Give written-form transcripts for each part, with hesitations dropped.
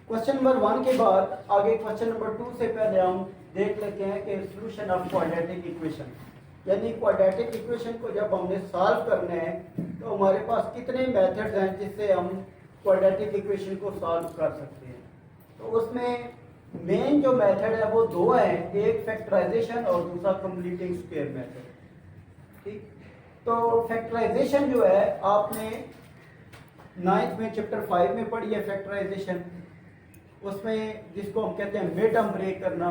Question number 1 के बाद आगे क्वेश्चन नंबर 2 से पहले हम देख लेते हैं कि सॉल्यूशन ऑफ क्वाड्रेटिक इक्वेशन, यानी क्वाड्रेटिक इक्वेशन को जब हमने सॉल्व करना है तो हमारे पास कितने मेथड्स हैं जिससे हम क्वाड्रेटिक इक्वेशन को सॉल्व कर सकते हैं। तो उसमें मेन जो मेथड है वो दो हैं, एक फैक्टराइजेशन और दूसरा कंप्लीटिंग स्क्वायर मेथड। ठीक, तो फैक्टराइजेशन जो है आपने 9th में चैप्टर 5 में पढ़ी है फैक्टराइजेशन। उसमें जिसको हम कहते हैं मिड टर्म ब्रेक करना,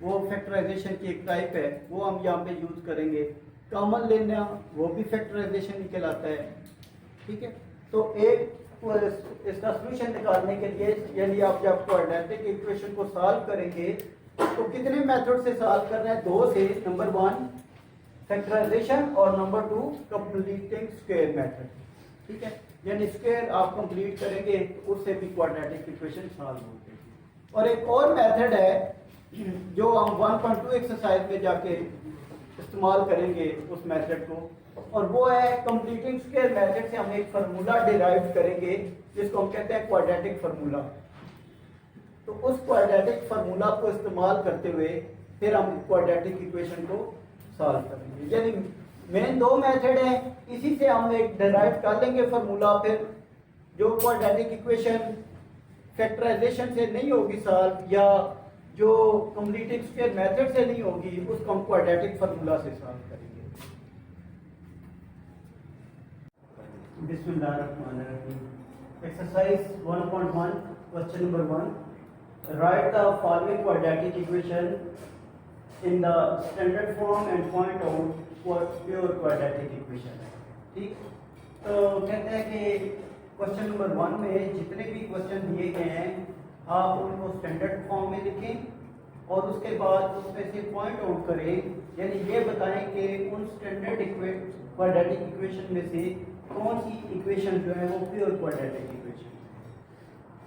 वो फैक्टराइजेशन की एक टाइप है, वो हम यहाँ पे यूज करेंगे। कॉमन लेना वो भी फैक्टराइजेशन ही कहलाता है। ठीक है, तो एक इसका सॉल्यूशन निकालने के लिए, यानी आप जब क्वाड्रेटिक इक्वेशन को सॉल्व करेंगे तो कितने मेथड से सॉल्व करना है? दो से, नंबर 1 फैक्टराइजेशन और नंबर 2 कंप्लीटिंग स्क्वायर मेथड। ठीक है, यानी स्क्वायर आप कंप्लीट करेंगे तो उससे भी क्वाड्रेटिक इक्वेशन सॉल्व होते हैं। और एक और मेथड है जो हम 1.2 एक्सरसाइज में जाके इस्तेमाल करेंगे उस मेथड को, और वो है कंप्लीटिंग स्क्वायर मेथड से हम एक फार्मूला डिराइव करेंगे जिसको हम कहते हैं क्वाड्रेटिक फार्मूला। तो उस क्वाड्रेटिक फार्मूला को इस्तेमाल करते हुए फिर हम क्वाड्रेटिक इक्वेशन को सॉल्व करेंगे। यानी मेन दो मेथड है, इसी से हम एक डिराइव कर लेंगे फार्मूला। फिर जो क्वाड्रेटिक इक्वेशन फैक्टराइजेशन से नहीं होगी सॉल्व, या जो कंप्लीटिंग स्क्वायर मेथड से नहीं होगी, उसको हम क्वाड्रेटिक फार्मूला से सॉल्व करेंगे। बिस्मिल्लाहिर्रहमानिर्रहीम। Exercise 1.1 question number 1, right the following quadratic equation in the standard form and point out pure quadratic equation. ठीक, तो कहते हैं कि क्वेश्चन नंबर 1 में जितने भी क्वेश्चन दिए गए हैं आप उनको स्टैंडर्ड फॉर्म में लिखें और उसके बाद उसमें से पॉइंट आउट करें, यानी ये बताएं कि उन स्टैंडर्ड क्वाड्रेटिक इक्वेशन में से कौन सी इक्वेशन जो है वो प्योर क्वाड्रेटिक इक्वेशन।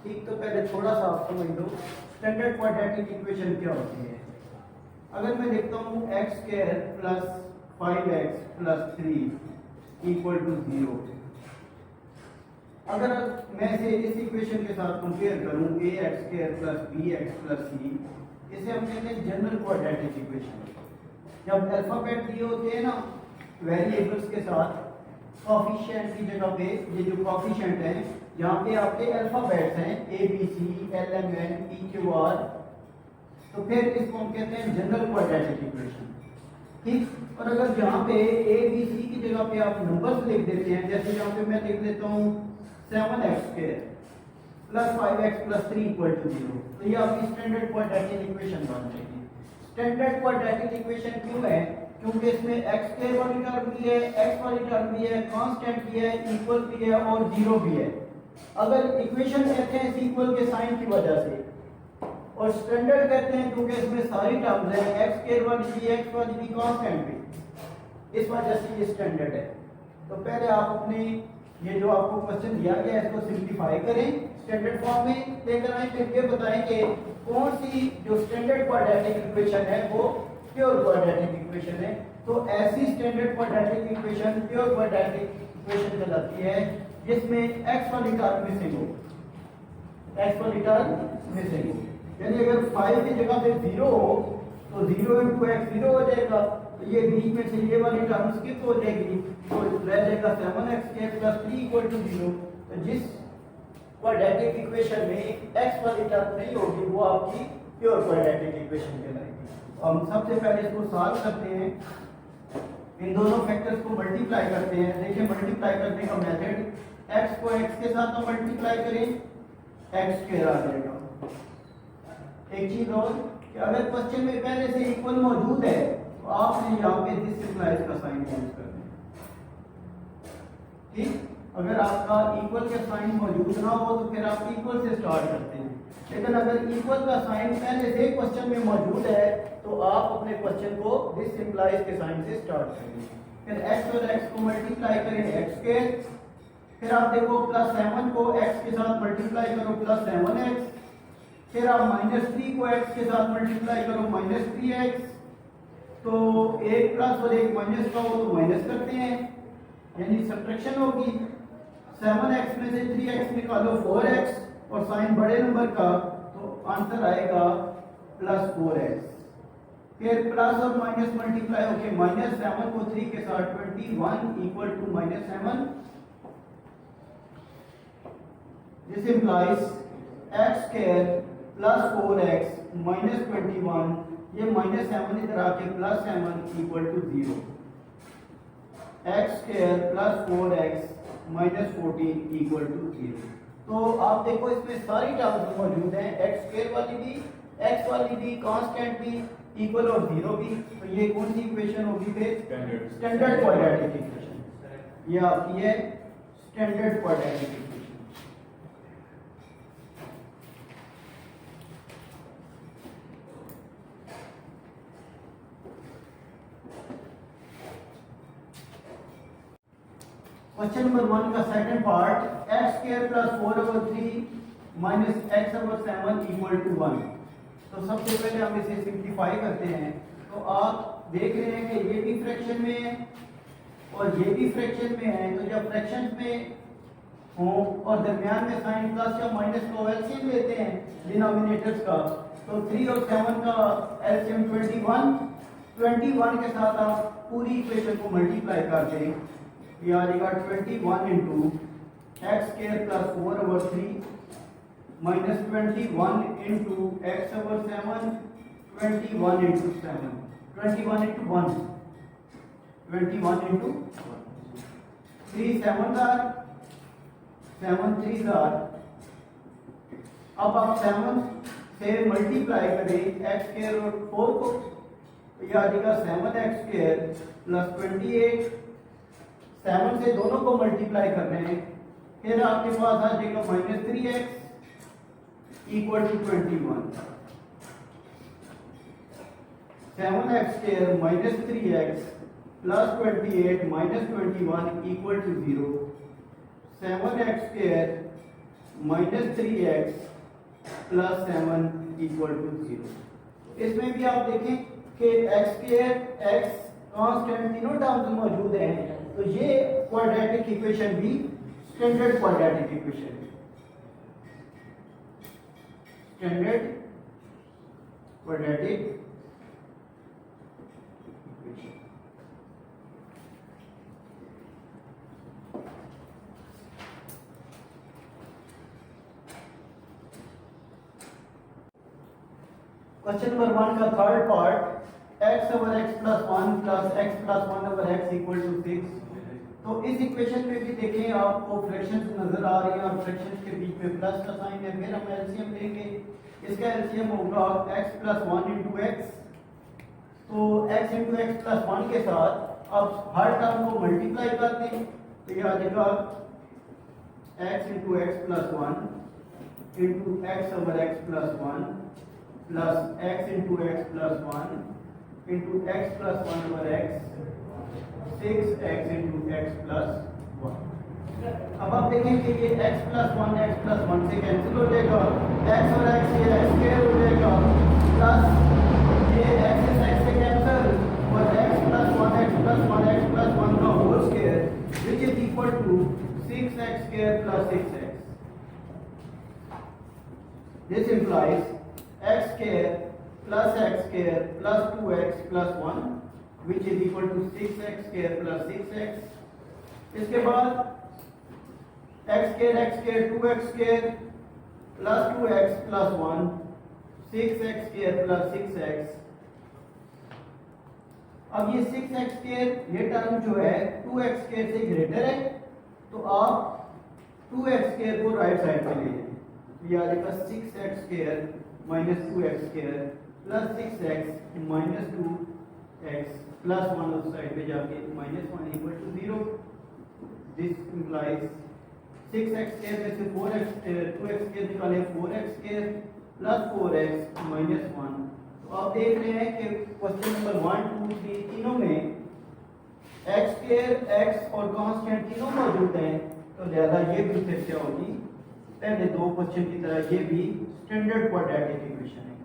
ठीक, तो पहले थोड़ा सा आप समझ लो स्टैंडर्ड क्वाड्रेटिक इक्वेशन क्या होती है। अगर मैं लिखता हूँ x square plus 5x plus 3 equal to 0, अगर मैं इसे इस इक्वेशन के साथ कंपेयर करूं ax square plus bx plus c, इसे हम कहते हैं जनरल क्वाड्रेटिक इक्वेशन। जब अल्फाबेट दिए होते हैं ना वेरिएबल्स के साथ, कोफिशिएंट की जगह पे ये जो कोफिशिएंट है यहाँ पे आपके अल्फाबेट्स हैं a b c l m n p q r, तो फिर इसको हम कहते हैं जनरल क्वाड्रेटिक इक्वेशन। ठीक, और अगर यहाँ पे a b c की जगह पे आप नंबर्स लिख देते हैं, जैसे यहाँ पे मैं लिख देता हूँ 7x square plus 5x plus 3 equal to 0, तो ये आपकी स्टैंडर्ड क्वाड्रेटिक इक्वेशन बन जाएगी। स्टैंडर्ड क्वाड्रेटिक इक्वेशन क्यों है? क्योंकि इसमें x स्क्वायर वाली टर्म भी है, x वाली टर्म भी है, कांस्टेंट भी है, इक्वल भी है और 0 भी है। अगर इक्वेशन कहते हैं इस इक्वल के साइन की वजह से, और स्टैंडर्ड कहते हैं क्योंकि इसमें सारी टर्म्स हैं, x स्क्वायर वाली भी, x वाली भी, कांस्टेंट भी, इस वजह से ये स्टैंडर्ड है। तो पहले आप अपने ये जो आपको क्वेश्चन दिया गया है इसको सिंप्लीफाई करें, स्टैंडर्ड फॉर्म में लेकर आए, फिर ये बताएं कि कौन सी जो स्टैंडर्ड क्वाड्रेटिक इक्वेशन है वो प्योर क्वाड्रेटिक इक्वेशन है। तो ऐसी standard quadratic equation pure quadratic equation कहलाती है जिसमें x वाली टर्म मिसिंग हो, x वाली टर्म मिसिंग हो। यानी अगर 5 की जगह पे 0 हो तो 0 into x 0 हो जाएगा, तो ये बीच में से ये वाली टर्म स्किप हो जाएगी, तो रह जाएगा 7x square plus 3 equal to 0। तो जिस क्वाड्रेटिक इक्वेशन में x वाली टर्म नहीं होगी वो आपकी प्योर क्वाड्रेटिक इक्वेशन कहलाएगी। हम सबसे पहले इसको सॉल्व करते हैं, इन दोनों फैक्टर्स को मल्टीप्लाई करते हैं। देखिए मल्टीप्लाई करने का मेथड, x को x के साथ हम मल्टीप्लाई करें x स्क्वायर आ जाएगा। एक चीज और कि अगर क्वेश्चन में पहले से इक्वल मौजूद है तो आपने यहाँ पे दिस इम्प्लाइज का साइन यूज करना है। ठीक, अगर आपका इक्वल का साइन मौजूद ना हो तो फिर आप इक्वल से स्टार्ट करते हैं, लेकिन अगर इक्वल का साइन पहले से क्वेश्चन में मौजूद है तो आप अपने क्वेश्चन को दिस इम्प्लाइज के साइन से स्टार्ट करेंगे। फिर x और x को मल्टीप्लाई करें x स्क्वायर, फिर आप देखो प्लस 7 को x के साथ मल्टीप्लाई करो प्लस 7x, फिर आप -3 को x के साथ मल्टीप्लाई करो -3x, तो एक प्लस और एक माइनस का हो तो माइनस करते हैं, यानी सब्ट्रैक्शन होगी। 7x में से 3x निकालो 4x और साइन बड़े नंबर का, तो आंसर आएगा +4x। फिर प्लस और माइनस मल्टीप्लाई होके -7 को 3 के साथ 21 equal to -7। This implies x square plus 4x minus 21, ये -7 इधर आके +7 equal to 0। x square plus 4x minus 14 equal to 0। तो आप देखो इसमें सारी टर्म्स मौजूद हैं, x स्क्वायर वाली भी, x वाली भी, कांस्टेंट भी, इक्वल और 0 भी। तो ये कौन सी इक्वेशन होगी फिर? Standard quadratic equation. ये आपकी है standard quadratic equation. Question number 1 का second part, x square plus 4/3 minus x/7 equal to 1। तो सबसे पहले हम इसे सिंप्लीफाई करते हैं। तो आप देख रहे हैं कि ये भी फ्रैक्शन में है और ये भी फ्रैक्शन में है। तो जब फ्रैक्शन में हो और दरमियान में साइन प्लस या माइनस का एलसीएम लेते हैं डिनोमिनेटर्स का, तो 3 और 7 का एलसीएम 21 के साथ आप पूरी इक्वेशन को मल्टीप्लाई कर दें। ये आ जाएगा 21 into x square plus 4/3 minus 21 into x/7, 21 into 7, 21 into 1, 21 into 3 7 are 7 3 are. अब आप 7 से मल्टीप्लाई करें x स्क्वायर और 4 को, तो यह आ जाएगा 7x स्क्वायर प्लस 28। 7 से दोनों को मल्टीप्लाई कर रहे हैं, फिर आपके पास आ जाएगा -3x equal to 21। 7x square minus 3x plus 28 minus 21 equal to 0। 7x square minus 3x plus 7 equal to 0। इसमें भी आप देखें कि x स्क्वायर, x कांस्टेंट तीनों टर्म्स मौजूद हैं। तो ये क्वाड्रेटिक इक्वेशन भी स्टैंडर्ड क्वाड्रेटिक इक्वेशन है, standard quadratic equation. Question number 1 का third part, x/x plus 1 plus x plus 1/x equal to 6। तो इस इक्वेशन में भी देखें आपको फ्रैक्शंस नजर आ रही हैं और फ्रैक्शंस के बीच में प्लस का साइन है। फिर हम एलसीएम लेंगे, इसका एलसीएम होगा x प्लस 1 इंटू एक्स। तो x इंटू एक्स प्लस 1 के साथ अब हर टर्म को मल्टीप्लाई कर दें, तो यह आ जाएगा x into x plus 1 into x/x plus 1 plus x into x plus 1 into x plus 1/x 6x into x plus 1। अब आप देखें कि ये x प्लस 1 से कैंसिल हो जाएगा, x और x ये x स्क्वायर हो जाएगा, प्लस ये x से कैंसिल और x प्लस 1 का whole square which is equal to 6x square plus 6x। This implies x square plus x square plus 2x plus 1 which is equal to 6x square plus 6x। इसके बाद x square 2x square plus 2x plus 1 6x square plus 6x। अब ये 6x square ये term जो है 2x square से greater है, तो आप 2x square को राइट साइड पे ले जाएं। ये आ जाएगा 6x square minus 2x square plus 6x minus 2x plus 1 उस साइड पे जाके -1 equal to 0। This implies 6x square में से 2x स्क्वायर निकाले 4x square plus 4x minus 1। तो आप देख रहे हैं कि क्वेश्चन नंबर 1 2 3 तीनों में x स्क्वायर, x और कांस्टेंट तीनों मौजूद हैं। तो लिहाजा ये भी फिर क्या होगी, पहले दो क्वेश्चन की तरह ये भी स्टैंडर्ड क्वाड्रेटिक इक्वेशन है,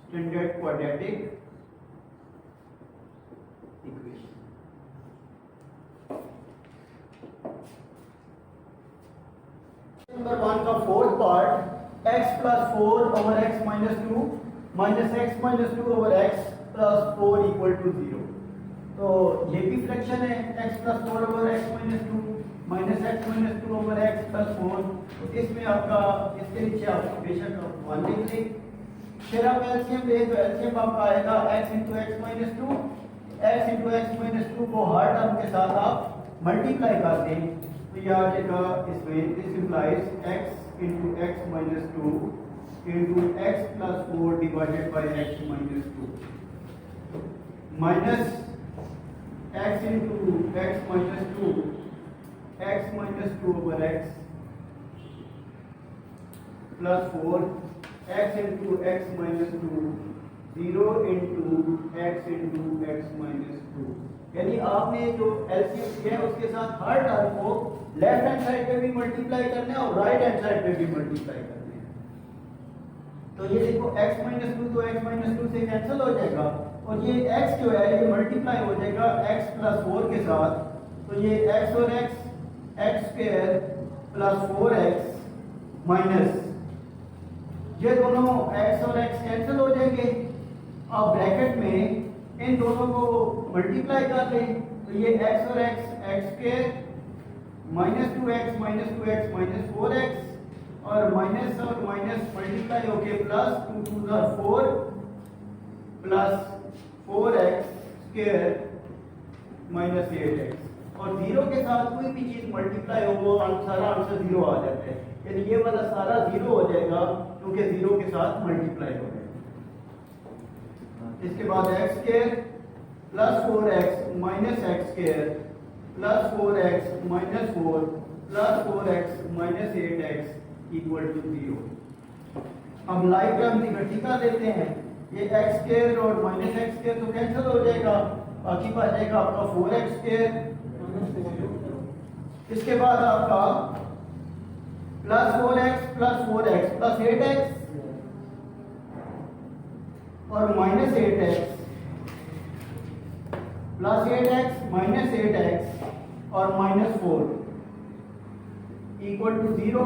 स्टैंडर्ड क्वाड्रेटिक इक्वेशन। नंबर 1 का fourth part, plus 4 over x minus 2 minus x minus 2 over x plus 4 equal to 0। तो ये भी फ्रैक्शन है x plus 4 over x minus 2 minus x minus 2 over x plus 4। तो इसमें आपका इसके नीचे आप बेशक 1 लिख लें। फिर आप एलसीएम ले तो एलसीएम आपका आएगा x into x minus 2 x into x minus 2 को हर टर्म के साथ आप मल्टीप्लाई कर दें तो ये आ जाएगा इसमें this implies x into x minus 2 into x plus 4 divided by x minus 2 minus x into x minus 2 x minus 2 over x plus 4 x into x minus 2 0 into x minus 2। यानी आपने जो एलसीएम किया है उसके साथ हर term को left hand side पे भी मल्टीप्लाई करना है और राइट हैंड साइड पे भी मल्टीप्लाई करना है। तो ये देखो x minus 2 तो x minus 2 से कैंसिल हो जाएगा और ये x जो है ये मल्टीप्लाई हो जाएगा x प्लस 4 के साथ। तो ये x और x square plus 4x minus ये दोनों x और x कैंसिल हो जाएंगे। अब ब्रैकेट में इन दोनों को मल्टीप्लाई कर लें तो ये x और x square minus 2x minus 2x minus 4x और माइनस मल्टीप्लाई होके plus 2 2 4 plus 4x square minus 8x और 0 के साथ कोई भी चीज मल्टीप्लाई हो वो सारा आंसर 0 आ जाता है। यानी ये वाला सारा 0 हो जाएगा क्योंकि 0 के साथ मल्टीप्लाई हो जाएगा। इसके बाद x square plus 4x minus x square plus 4x minus 4 plus 4x minus 8x equal to 0। अब लाइक टर्म इकट्ठी कर लेते हैं। ये x स्क्वायर और माइनस x स्क्वायर तो कैंसिल हो जाएगा, बाकी बच जाएगा आपका 4x स्क्वायर। इसके बाद आपका प्लस 4x प्लस 8x और minus 8x plus 8x minus 8x और माइनस 4 इक्वल टू 0।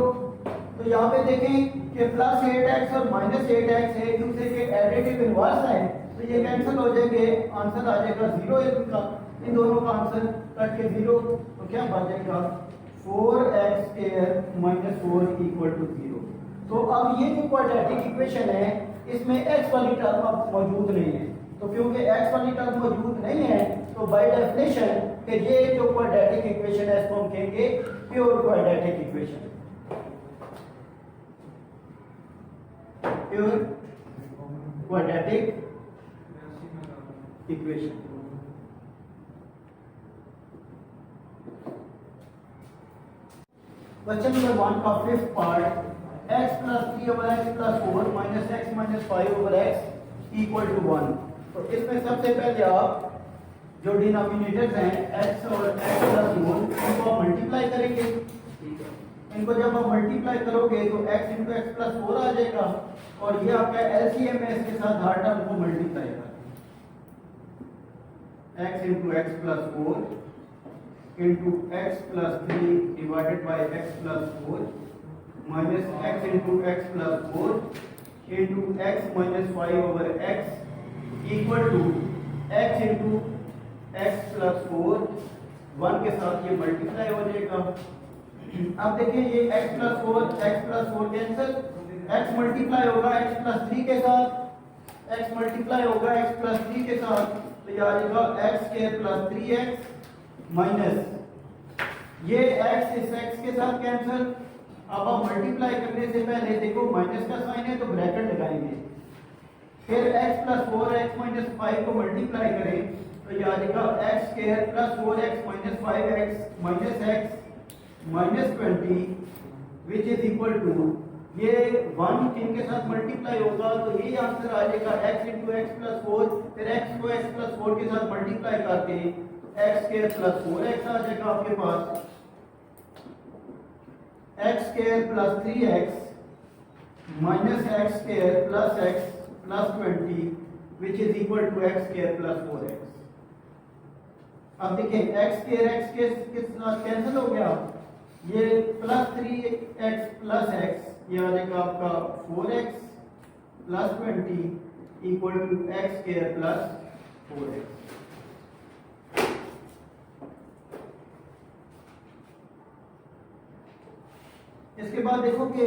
तो यहाँ पे देखें कि प्लस 8x और माइनस 8x एक दूसरे के एडिटिव इनवर्स है तो ये कैंसिल हो जाएंगे, आंसर आ जाएगा 0 इनका। इन दोनों का आंसर कट के 0 तो क्या बच जाएगा 4x square minus 4 equal to 0। तो अब ये जो क्वाड्रेटिक इक्वेशन है इसमें x वाली टर्म अब मौजूद नहीं है। तो क्योंकि x वाली टर्म मौजूद नहीं है तो बाय डेफिनेशन कि ये जो क्वाड्रेटिक इक्वेशन है इसको हम कहेंगे pure quadratic equation. Pure quadratic equation. Question number 1 का fifth part x plus 3 over x plus 4 minus x minus 5 over x equal to 1। तो इसमें सबसे पहले आप जो डिनोमिनेटर्स हैं x और x प्लस 4 इनको आप मल्टीप्लाई करेंगे। इनको जब आप मल्टीप्लाई करोगे तो x इंटू एक्स प्लस 4 आ जाएगा और ये आपका एलसीएम है, इसके साथ हर टर्म को मल्टीप्लाई कर x into x plus 4 into x plus 3 divided by x plus 4 minus x into x plus 4 into x minus 5 over x equal to x into x plus 4 1 के साथ ये मल्टीप्लाई हो जाएगा। अब देखिए ये x plus 4 cancel, x multiply होगा x plus 3 के साथ, x मल्टीप्लाई होगा x प्लस 3 के साथ तो ये आ जाएगा x square plus 3x minus ये x इस x के साथ कैंसिल। अब आप मल्टीप्लाई करने से पहले देखो माइनस का साइन है तो ब्रैकेट लगाएंगे, फिर x प्लस 4x माइनस 5 को मल्टीप्लाई करें तो ये आ जाएगा x square plus 4x minus 5x minus x minus 20 which is equal to ये 1 3 के साथ मल्टीप्लाई होगा तो ये आंसर आ जाएगा x इंटू एक्स प्लस 4 फिर x को x प्लस 4 के साथ मल्टीप्लाई करके x स्क्वायर प्लस 4x आ जाएगा आपके पास x square plus 3x minus x square plus x plus 20 which is equal to x square plus 4x। अब देखिए x स्क्वायर के साथ कैंसिल हो गया, ये प्लस 3x प्लस x ये आ जाएगा आपका 4x plus 20 equal to x square plus 4x। इसके बाद देखो कि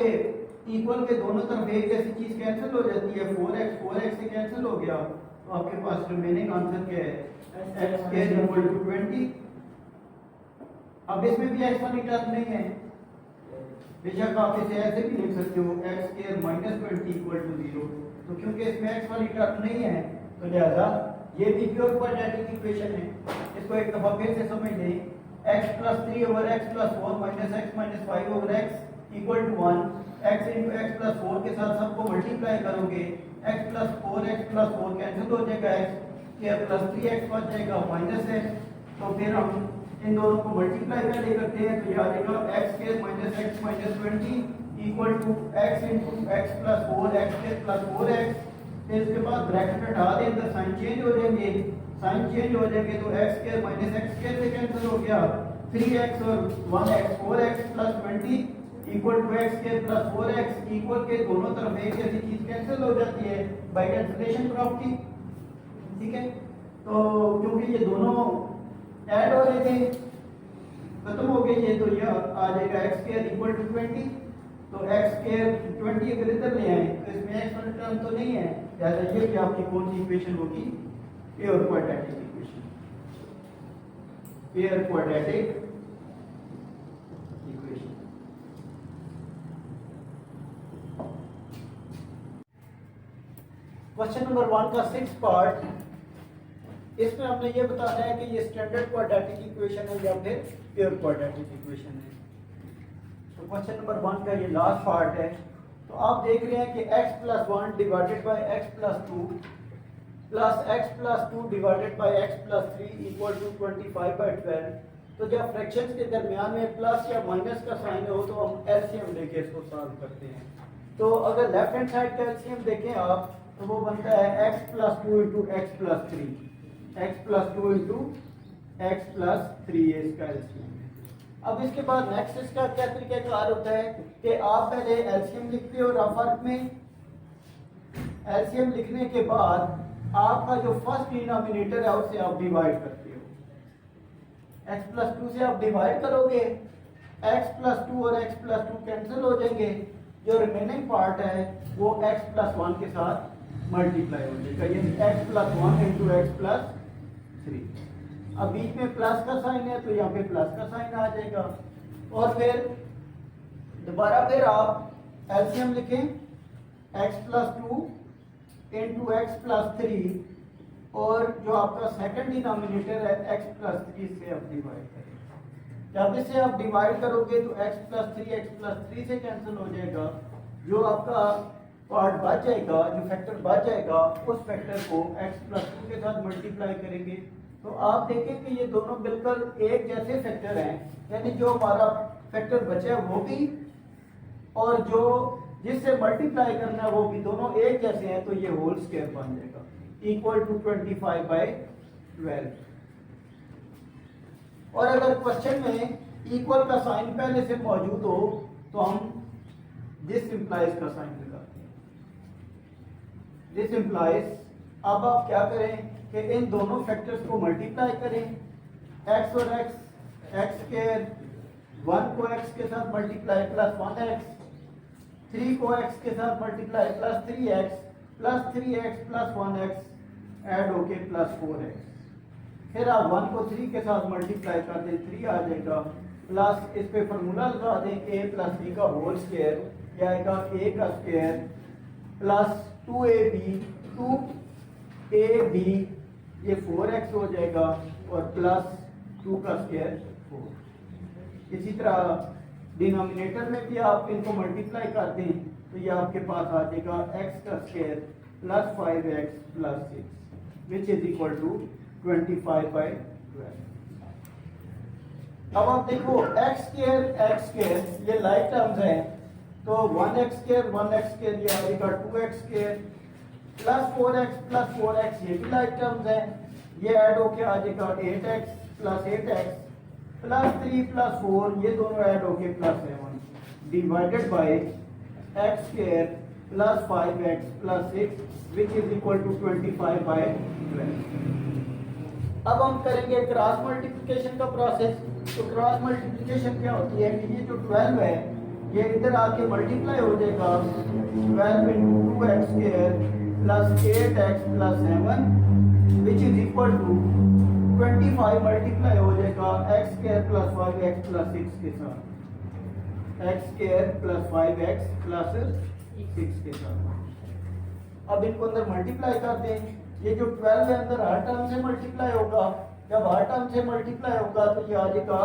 इक्वल के दोनों तरफ एक जैसी चीज कैंसिल हो जाती है, 4x से कैंसिल हो गया, तो आपके पास रिमेनिंग आंसर क्या है, x स्क्वायर इक्वल टू 20। अब इसमें भी x वाली टर्म नहीं है, बेशक आप इसे ऐसे भी लिख सकते हो x square minus 20 equal to 0, तो क्योंकि इसमें x वाली टर्म नहीं है तो लिहाजा ये भी प्योर क्वाड्रेटिक इक्वेशन है। इसको एक दफा फिर से समझ लें, x plus 3 over x plus 4 minus x minus 5 over x equal to 1, x into x plus 4 के साथ सबको मल्टीप्लाई करोगे, x प्लस 4 कैंसिल हो जाएगा, x के प्लस 3x बच जाएगा माइनस है, तो फिर हम इन दोनों को मल्टीप्लाई पहले करते हैं, तो ये आ जाएगा x square minus x minus 20 equal to x into x plus 4 x square plus 4x। फिर इसके बाद ब्रैकेट हटा दें, अंदर साइन चेंज हो जाएंगे, साइन चेंज हो जाएंगे तो x square minus x square से कैंसिल हो गया, 3x और 1x 4x plus 20 equal to x square plus 4x। Equal के दोनों तरफ एक जैसी चीज कैंसिल हो जाती है बाय कैंसिलेशन प्रॉपर्टी, ठीक है। तो क्योंकि ये दोनों ऐड हो रहे थे, खत्म हो गए ये, तो ये आ जाएगा x स्क्वायर इक्वल टू 20, तो x स्क्वायर 20 अगर इधर ले आए तो इसमें x वाला टर्म तो नहीं है, लिहाजा ये कि आपकी कौन सी इक्वेशन होगी, pure quadratic equation, pure quadratic equation. Question number 1 का 6th पार्ट, इसमें हमने ये बताना है कि ये स्टैंडर्ड क्वाड्रेटिक इक्वेशन है या फिर प्योर क्वाड्रेटिक इक्वेशन है। तो क्वेश्चन नंबर 1 का ये लास्ट पार्ट है। तो आप देख रहे हैं कि x plus 1 divided by x plus 2 plus x plus 2 divided by x plus 3 equal to 25/12। तो जब फ्रैक्शंस के दरमियान में प्लस या माइनस का साइन हो तो हम एलसीएम लेके इसको सॉल्व करते हैं। तो अगर लेफ्ट हैंड साइड का एलसीएम देखें आप, तो वो बनता है x plus 2 into x plus 3, x plus 2 into x plus 3, ये इसका एलसीएम है। अब इसके बाद नेक्स्ट इसका क्या तरीकाकार होता है कि आप पहले एलसीएम लिखते हो रफ वर्क में, एलसीएम लिखने के बाद आपका जो फर्स्ट डिनोमिनेटर है उसे आप डिवाइड करते हो, x प्लस 2 से आप डिवाइड करोगे, x प्लस 2 और x प्लस 2 कैंसिल हो जाएंगे, जो रिमेनिंग पार्ट है वो x प्लस 1 के साथ मल्टीप्लाई हो जाएगा, यानी x plus 1 into x plus 3। अब बीच में प्लस का साइन है तो यहाँ पे प्लस का साइन आ जाएगा, और फिर दोबारा फिर आप एलसीएम लिखें, x plus 2 into x plus 3, और जो आपका सेकंड डिनोमिनेटर है x प्लस 3 से आप डिवाइड करें। जब इसे आप डिवाइड करोगे तो x प्लस 3 से कैंसिल हो जाएगा, जो आपका पार्ट बच जाएगा, जो फैक्टर बच जाएगा, उस फैक्टर को x प्लस 2 के साथ मल्टीप्लाई करेंगे। तो आप देखें कि ये दोनों बिल्कुल एक जैसे फैक्टर हैं, यानी जो हमारा फैक्टर बचा है वो भी और जो जिससे मल्टीप्लाई करना है वो भी, दोनों एक जैसे हैं, तो ये होल स्क्वायर बन जाएगा इक्वल टू 25/12। और अगर क्वेश्चन में इक्वल का साइन पहले से मौजूद हो तो हम दिस इंप्लाइज का साइन लगाते हैं, दिस इंप्लाइज। अब आप क्या करें कि इन दोनों फैक्टर्स को मल्टीप्लाई करें, x और x स्क्वायर, 1 को x के साथ मल्टीप्लाई प्लस 1x, 3 को x के साथ multiply plus 3x plus 1x add होके प्लस 4x। फिर आप 1 को 3 के साथ मल्टीप्लाई कर दें, 3 आ जाएगा, प्लस इस पे फॉर्मूला लगा दें a प्लस b का होल स्क्वायर, यह आएगा a का स्क्वायर प्लस 2ab ये 4x हो जाएगा, और प्लस 2 का स्क्वायर 4। इसी तरह डिनोमिनेटर में भी आप इनको मल्टीप्लाई कर दें तो ये आपके पास आ जाएगा x का square plus 5x plus 6 which is equal to 25/12। अब आप देखो x स्क्वायर ये लाइक टर्म्स हैं, तो 1x स्क्वायर ये आएगा 2x स्क्वायर प्लस 4x ये भी लाइक टर्म्स हैं, ये ऐड होके आ जाएगा 8x plus 8x plus 3 plus 4 ये दोनों ऐड होके plus 7 divided by x square plus 5x plus 6 which is equal to 25/12। अब हम करेंगे क्रॉस मल्टीप्लिकेशन का प्रोसेस। तो क्रॉस मल्टीप्लिकेशन क्या होती है कि ये जो 12 है ये इधर आके मल्टीप्लाई हो जाएगा 12 into 2x square plus 8x plus 7 which is equal to 25 multiply हो जाएगा x square plus 5x plus 6 के साथ, x square plus 5x plus 6 के साथ। अब इनको अंदर मल्टीप्लाई कर दें। ये जो 12 है अंदर हर टर्म से मल्टीप्लाई होगा। जब हर टर्म से मल्टीप्लाई होगा तो ये आ जाएगा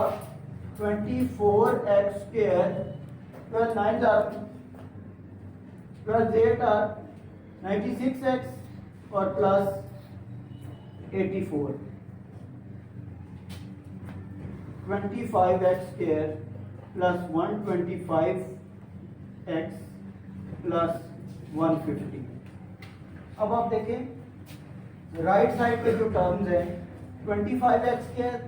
24x square 12 9 are 12 8 are 96x और plus 84 25x square plus 125x plus 150। अब आप देखें राइट साइड पे जो टर्म्स है 25x स्क्वायर,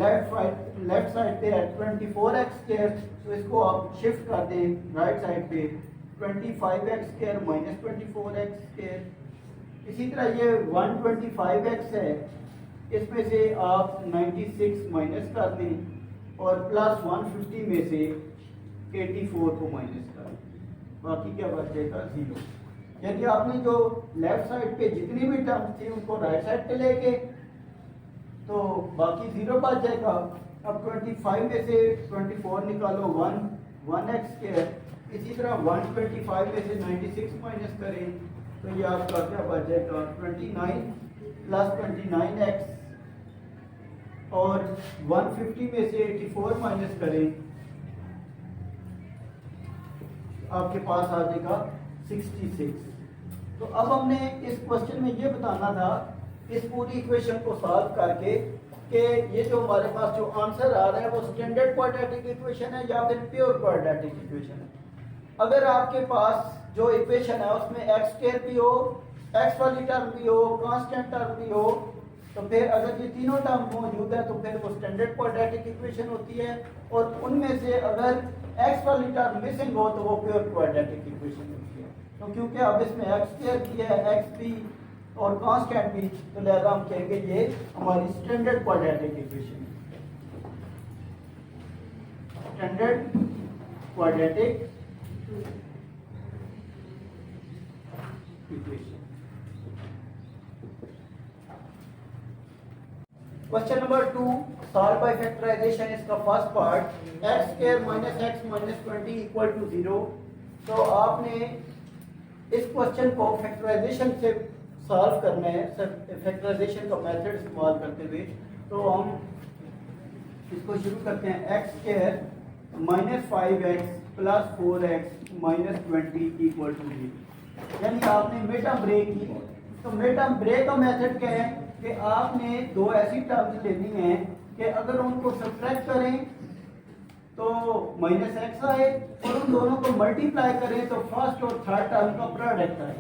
लेफ्ट साइड पे है 24x स्क्वायर, तो इसको आप शिफ्ट कर दें राइट साइड पे 25x square minus 24x square. इसी तरह ये 125x है, इसमें से आप 96 माइनस कर दें और प्लस 150 में से 84 को माइनस कर दें, बाकी क्या बचेगा 0। यदि आपने जो लेफ्ट साइड पे जितनी भी टर्म्स थी उनको राइट साइड पे लेके तो बाकी 0 बच जाएगा। अब 25 में से 24 निकालो 1x स्क्वायर, इसी तरह 125 में से 96 माइनस करें तो ये आपका क्या बच जाएगा 29 प्लस 29x और 150 में से 84 माइनस करें आपके पास आ जाएगा 66। तो अब हमने इस क्वेश्चन में ये बताना था इस पूरी इक्वेशन को सॉल्व करके कि ये जो हमारे पास जो आंसर आ रहा है वो स्टैंडर्ड क्वाड्रेटिक इक्वेशन है या फिर प्योर क्वाड्रेटिक इक्वेशन है। अगर आपके पास जो इक्वेशन है उसमें x स्क्वायर भी हो, x वाली टर्म भी हो, कांस्टेंट टर्म भी हो, तो फिर अगर ये तीनों टर्म मौजूद है तो फिर वो स्टैंडर्ड क्वाड्रेटिक इक्वेशन होती है, और उनमें से अगर x वाली टर्म मिसिंग हो तो वो प्योर क्वाड्रेटिक इक्वेशन होती है। तो क्योंकि अब इसमें x स्क्वायर भी है, x भी और कांस्टेंट भी, तो लिहाजा हम कहेंगे ये हमारी स्टैंडर्ड क्वाड्रेटिक इक्वेशन है। Standard quadratic equation. Question number 2 solve by factorisation. इसका first part x square minus x minus 20 equal to 0। तो आपने इस क्वेश्चन को फैक्टराइजेशन से सॉल्व करना है, फैक्टराइजेशन का मेथड इस्तेमाल करते हुए। तो हम इसको शुरू करते हैं x square minus 5x plus 4x minus 20 equal to 0। यानी आपने मिड टर्म ब्रेक की। तो मिड टर्म ब्रेक का मेथड क्या है कि आपने दो ऐसी टर्म्स लेनी है कि अगर उनको सब्ट्रैक्ट करें तो माइनस एक्स आए और उन दोनों को मल्टीप्लाई करें तो फर्स्ट और थर्ड टर्म का प्रोडक्ट आए।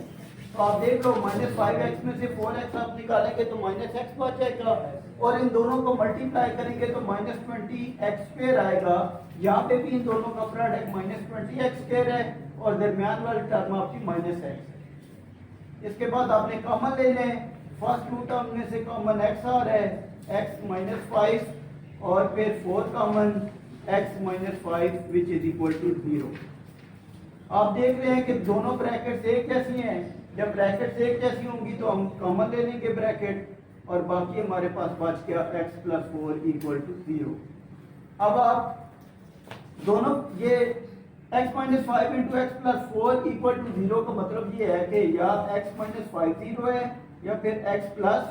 तो आप देख लो माइनस 5x में से 4x आप निकालेंगे तो माइनस एक्स बच जाएगा, और इन दोनों को मल्टीप्लाई करेंगे तो माइनस 20x स्क्वायर आएगा। यहाँ पे भी इन दोनों का प्रोडक्ट माइनस 20x स्क्वायर है और दरमियान वाली टर्म आपकी माइनस एक्स है। इसके बाद आपने कॉमन ले लें, फर्स्ट टू टर्म में से कॉमन x आ रहा है x माइनस 5 और फिर 4 common x minus 5 which is equal to 0। आप देख रहे हैं कि दोनों ब्रैकेट्स एक जैसी हैं। जब ब्रैकेट्स एक जैसी होंगी तो हम कॉमन ले लेंगे ब्रैकेट और बाकी हमारे पास बच गया x प्लस 4 इक्वल टू 0। अब आप दोनों ये x minus 5 into x plus 4 equal to 0 का मतलब ये है कि या x माइनस 5 0 है या फिर x प्लस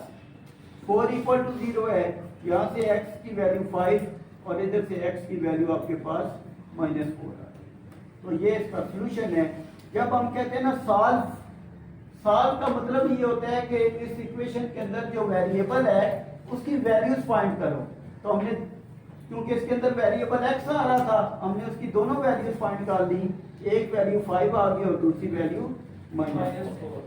4 इक्वल टू 0 है। यहाँ से x की वैल्यू 5 और इधर से x की वैल्यू आपके पास माइनस 4 है। तो ये इसका सोल्यूशन है। जब हम कहते हैं ना सॉल्व का मतलब ये होता है कि इस इक्वेशन के अंदर जो वेरिएबल है उसकी वैल्यूज फाइंड करो। तो हमने क्योंकि इसके अंदर वेरिएबल x आ रहा था, हमने उसकी दोनों वैल्यूज फाइंड कर ली। एक वैल्यू 5 आ गई और दूसरी वैल्यू माइनस 4।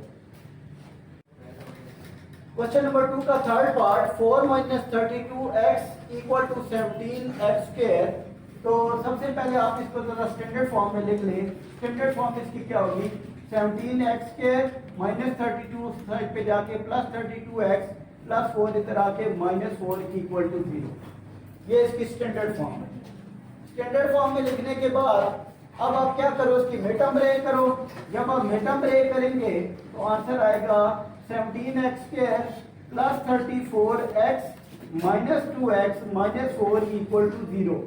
क्वेश्चन नंबर 2 का third part 4 minus 32x equal to 17x square. तो सबसे पहले आप इसको जरा स्टैंडर्ड फॉर्म में लिख लें। स्टैंडर्ड फॉर्म इसकी क्या होगी, 17x² माइनस 32 साइड पे जाके प्लस 32x प्लस 4 इधर आके माइनस 4 इक्वल टू 0। ये इसकी स्टैंडर्ड फॉर्म है। स्टैंडर्ड फॉर्म में लिखने के बाद अब आप क्या करो, इसकी मेटम रे करो। जब आप मेटम रे करेंगे तो आंसर आएगा 17x² plus 34x minus 2x minus 4 equal to 0।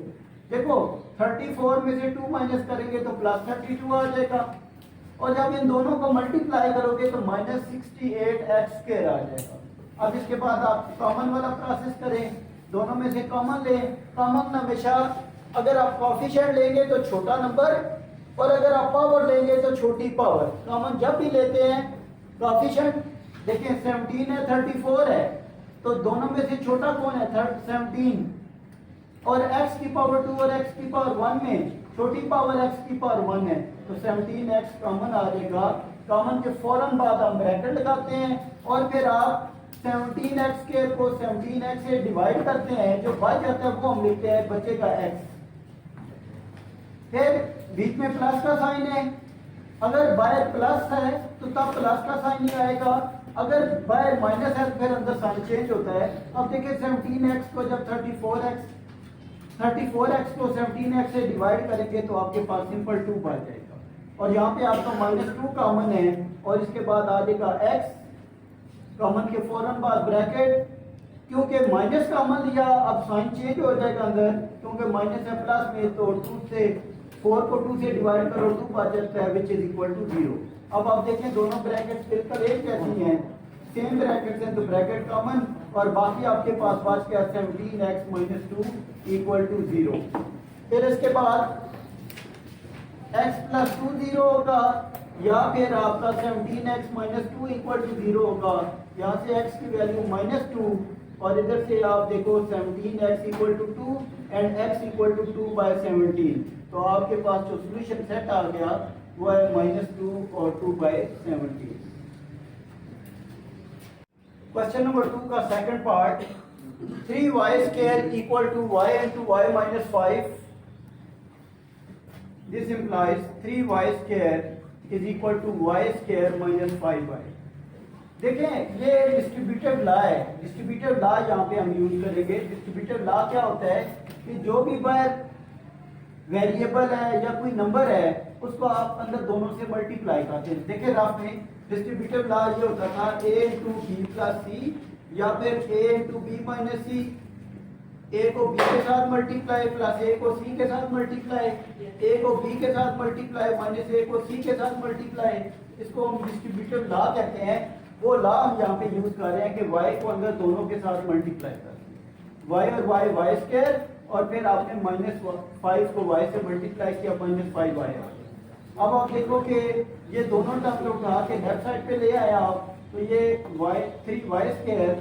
देखो 34 में से 2 माइनस करेंगे तो प्लस 32 आ जाएगा, और जब इन दोनों को मल्टीप्लाई करोगे तो माइनस 68x² आ जाएगा। अब इसके बाद आप कॉमन वाला प्रोसेस करें, दोनों में से कॉमन लें। कॉमन हमेशा अगर आप कोएफिशिएंट लेंगे तो छोटा नंबर, और अगर आप पावर लेंगे तो छोटी पावर। कॉमन जब भी लेते हैं कोएफिशिएंट, देखिए 17 है 34 है, तो दोनों में से छोटा कौन है, 17, और x की पावर 2 और x की पावर 1 में छोटी पावर x की पावर 1 है, तो 17x कॉमन आ जाएगा। कॉमन के फौरन बाद हम ब्रैकेट लगाते हैं और फिर आप 17x² को 17x से डिवाइड करते हैं, जो बच जाता है वो हम लिखते हैं बचेगा x। फिर बीच में प्लस का साइन है, अगर बाय प्लस है तो तब प्लस का साइन नहीं आएगा, अगर बाय माइनस है तो फिर अंदर साइन चेंज होता है। अब देखिए 17x को जब 34x को 17x से डिवाइड करेंगे तो आपके पास सिंपल 2 बच जाएगा, और यहाँ पे आपका -2 कॉमन है, और इसके बाद आ जाएगा x। कॉमन के फौरन बाद ब्रैकेट, क्योंकि माइनस कॉमन लिया अब साइन चेंज हो जाएगा अंदर, क्योंकि माइनस है प्लस में, तो 2 से 4 को 2 से डिवाइड करो 2 बच जाता है विच इज इक्वल टू 0। अब आप देखें दोनों ब्रैकेट्स बिल्कुल एक जैसी हैं, सेम ब्रैकेट्स हैं, तो ब्रैकेट कॉमन, और बाकी आपके पास बच गया 17x माइनस 2 इक्वल टू 0। फिर इसके बाद x प्लस 2 0 होगा, या फिर आपका 17x माइनस 2 इक्वल टू 0 होगा। यहाँ से x की वैल्यू -2, और इधर से आप देखो 17x equal to 2 and x equal to 2 by 17, तो आपके पास जो सोल्यूशन सेट आ गया वो है -2 और 2 बाय 17। क्वेश्चन नंबर 2 का second part, 3y² equal to y into y minus 5। This implies 3y² is equal to y² minus 5y। देखें ये डिस्ट्रीब्यूटिव लॉ है, डिस्ट्रीब्यूटिव लॉ यहाँ पे हम यूज करेंगे। डिस्ट्रीब्यूटिव लॉ क्या होता है कि जो भी बार वेरिएबल है या कोई नंबर है उसको आप अंदर दोनों से मल्टीप्लाई करते हैं। देखिए रफ में डिस्ट्रीब्यूटिव लॉ ये होता था a into B plus C, या फिर a into B minus C, a को b के साथ मल्टीप्लाई प्लस a को c के साथ मल्टीप्लाई, a को b के साथ मल्टीप्लाई माइनस a को c के साथ मल्टीप्लाई। इसको हम डिस्ट्रीब्यूटिव लॉ कहते हैं। वो लॉ हम यहाँ पे यूज कर रहे हैं कि y को अंदर दोनों के साथ मल्टीप्लाई कर, y और y² और फिर आपने -5 को y से मल्टीप्लाई किया, -5y आ गया। अब आप देखो कि ये दोनों टर्म उठा के लेफ्ट साइड पे ले आया आप, तो ये 3y²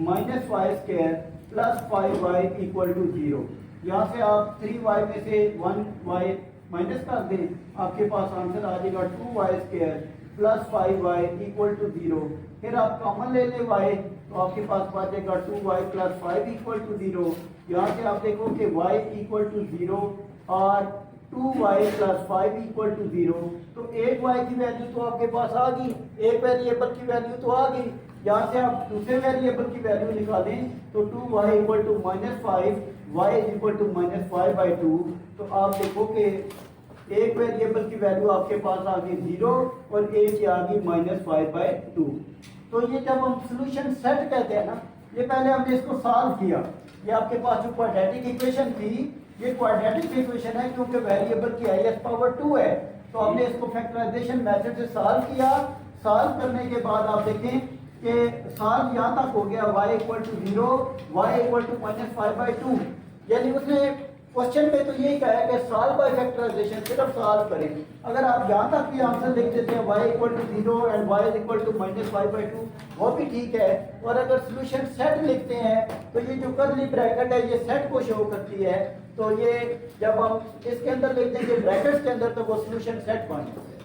minus y² plus 5y equal to 0। यहाँ से आप 3y में से 1y माइनस कर दें, आपके पास आंसर आ जाएगा 2y² plus 5y equal to 0। फिर आप कॉमन ले लें y, तो आपके पास बचेगा 2y प्लस 5 इक्वल टू 0। यहाँ से आप देखो कि y इक्वल टू 0 और 2y प्लस 5 इक्वल टू 0, तो 8y की वैल्यू तो आपके पास आ गई, एक वेरिएबल की वैल्यू तो आ गई। यहाँ से आप दूसरे वेरिएबल की वैल्यू निकालें तो 2y equal to -5, y is equal to -5/2। तो आप देखो कि एक वेरिएबल की वैल्यू आपके पास आ गई 0 और एक की आ गई -5/2। तो ये जब हम सोल्यूशन सेट कहते हैं ना, ये पहले हमने इसको सॉल्व किया। ये आपके पास जो क्वाड्रेटिक इक्वेशन थी, ये क्वाड्रेटिक इक्वेशन है क्योंकि वेरिएबल की हाईएस्ट पावर 2 है, तो हमने इसको फैक्टराइजेशन मेथड से सॉल्व किया। सॉल्व करने के बाद आप देखें कि सॉल्व यहाँ तक हो गया, y equal to 0, y equal to -5/2। यानी उसने क्वेश्चन पे तो यही कहा है कि सॉल्व बाय फैक्टराइजेशन, सिर्फ सॉल्व करें। अगर आप यहाँ तक भी आंसर लिख देते हैं y equal to 0 and y equal to -5/2, वो भी ठीक है। और अगर सोल्यूशन सेट लिखते हैं तो ये जो कर्ली ब्रैकेट है ये सेट को शो करती है, तो ये जब हम इसके अंदर लिख देंगे ब्रैकेट्स के अंदर तो वो सोल्यूशन सेट बन जाता है।